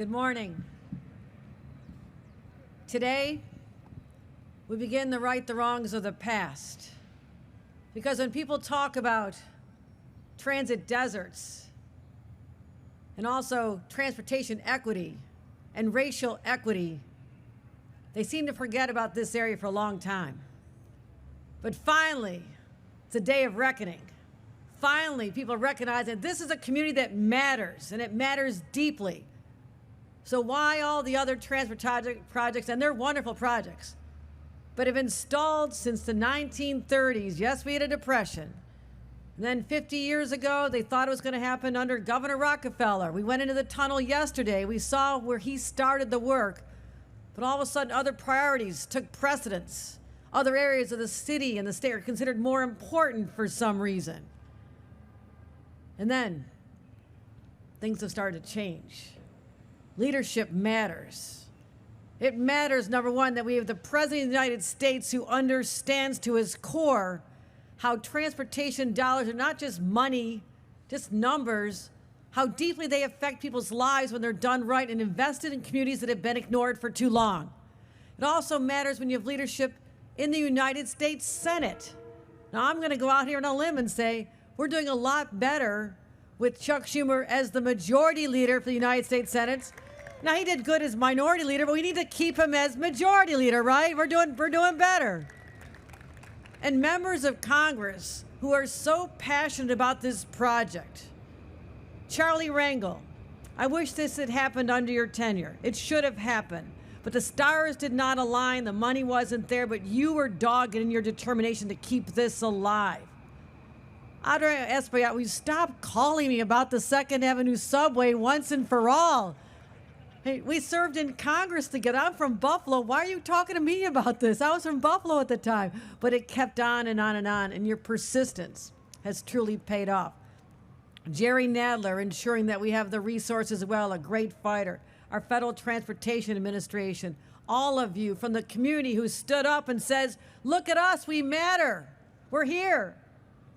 Good morning. Today, we begin to right the wrongs of the past. Because when people talk about transit deserts and also transportation equity and racial equity, they seem to forget about this area for a long time. But finally, it's a day of reckoning. Finally, people recognize that this is a community that matters, and it matters deeply. So why all the other transport projects, and they're wonderful projects, but have been stalled since the 1930s? Yes, we had a depression. And then 50 years ago, they thought it was going to happen under Governor Rockefeller. We went into the tunnel yesterday. We saw where he started the work, but all of a sudden other priorities took precedence. Other areas of the city and the state are considered more important for some reason. And then things have started to change. Leadership matters. It matters, number one, that we have the President of the United States who understands to his core how transportation dollars are not just money, just numbers, how deeply they affect people's lives when they're done right and invested in communities that have been ignored for too long. It also matters when you have leadership in the United States Senate. Now, I'm going to go out here on a limb and say we're doing a lot better with Chuck Schumer as the majority leader for the United States Senate. Now, he did good as minority leader, but we need to keep him as majority leader, right? We're doing better. And members of Congress who are so passionate about this project. Charlie Rangel, I wish this had happened under your tenure. It should have happened. But the stars did not align, the money wasn't there, but you were dogged in your determination to keep this alive. Audrey Espaillat, will you stop calling me about the 2nd Avenue subway once and for all? Hey, we served in Congress together. I'm from Buffalo. Why are you talking to me about this? I was from Buffalo at the time. But it kept on and on and on, and your persistence has truly paid off. Jerry Nadler, ensuring that we have the resources as well, a great fighter. Our Federal Transportation Administration, all of you from the community who stood up and says, look at us, we matter. We're here.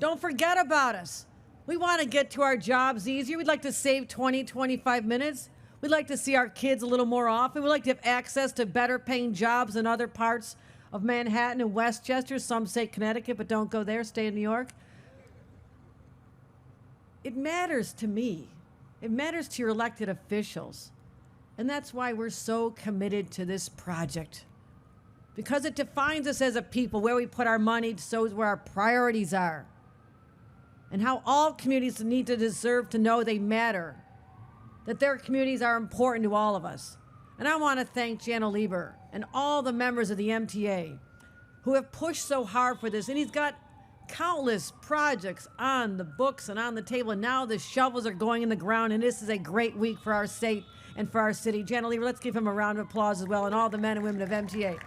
Don't forget about us. We want to get to our jobs easier. We'd like to save 20, 25 minutes. We'd like to see our kids a little more often. We'd like to have access to better paying jobs in other parts of Manhattan and Westchester. Some say Connecticut, but don't go there, stay in New York. It matters to me. It matters to your elected officials. And that's why we're so committed to this project. Because it defines us as a people, where we put our money, so is where our priorities are. And how all communities need to deserve to know they matter, that their communities are important to all of us. And I want to thank Jano Lieber and all the members of the MTA who have pushed so hard for this. And he's got countless projects on the books and on the table. And now the shovels are going in the ground. And this is a great week for our state and for our city. Jano Lieber, let's give him a round of applause as well, and all the men and women of MTA.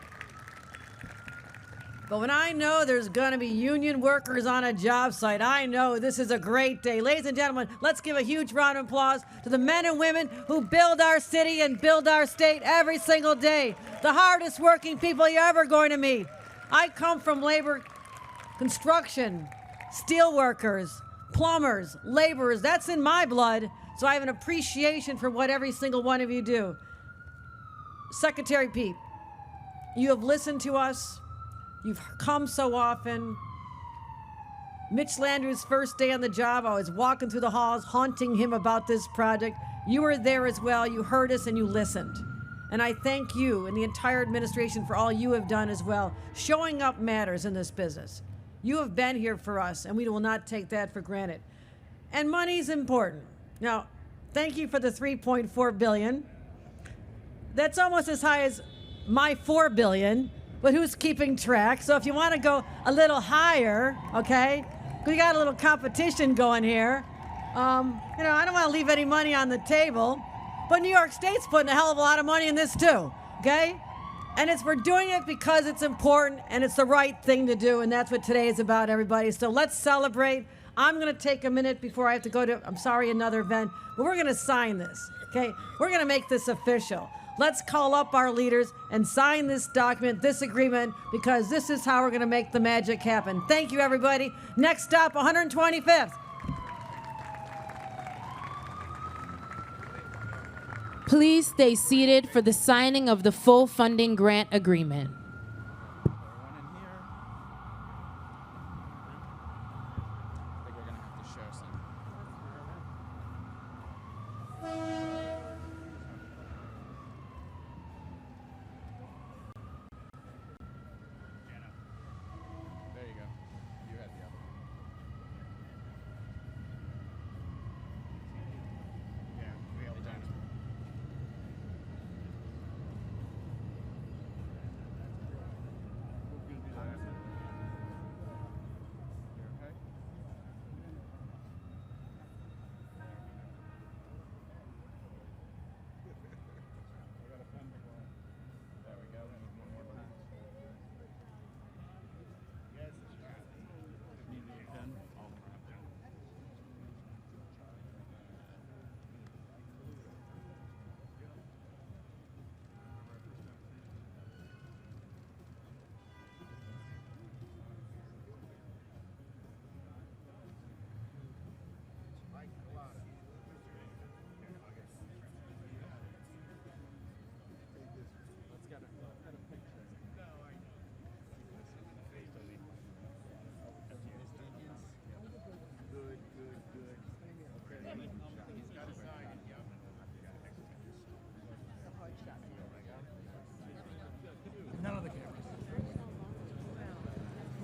But when I know there's going to be union workers on a job site, I know this is a great day. Ladies and gentlemen, let's give a huge round of applause to the men and women who build our city and build our state every single day. The hardest working people you're ever going to meet. I come from labor, construction, steel workers, plumbers, laborers. That's in my blood. So I have an appreciation for what every single one of you do. Secretary Pete, you have listened to us. You've come so often. Mitch Landrieu's first day on the job, I was walking through the halls, haunting him about this project. You were there as well. You heard us and you listened. And I thank you and the entire administration for all you have done as well. Showing up matters in this business. You have been here for us, and we will not take that for granted. And money's important. Now, thank you for the $3.4 billion. That's almost as high as my $4 billion. But who's keeping track? So if you want to go a little higher, okay, we got a little competition going here. I don't want to leave any money on the table, but New York State's putting a hell of a lot of money in this too, okay? And we're doing it because it's important and it's the right thing to do, and that's what today is about, everybody. So let's celebrate. I'm going to take a minute before I have to go to, another event, but we're going to sign this, okay? We're going to make this official. Let's call up our leaders and sign this document, this agreement, because this is how we're going to make the magic happen. Thank you, everybody. Next stop, 125th. Please stay seated for the signing of the full funding grant agreement.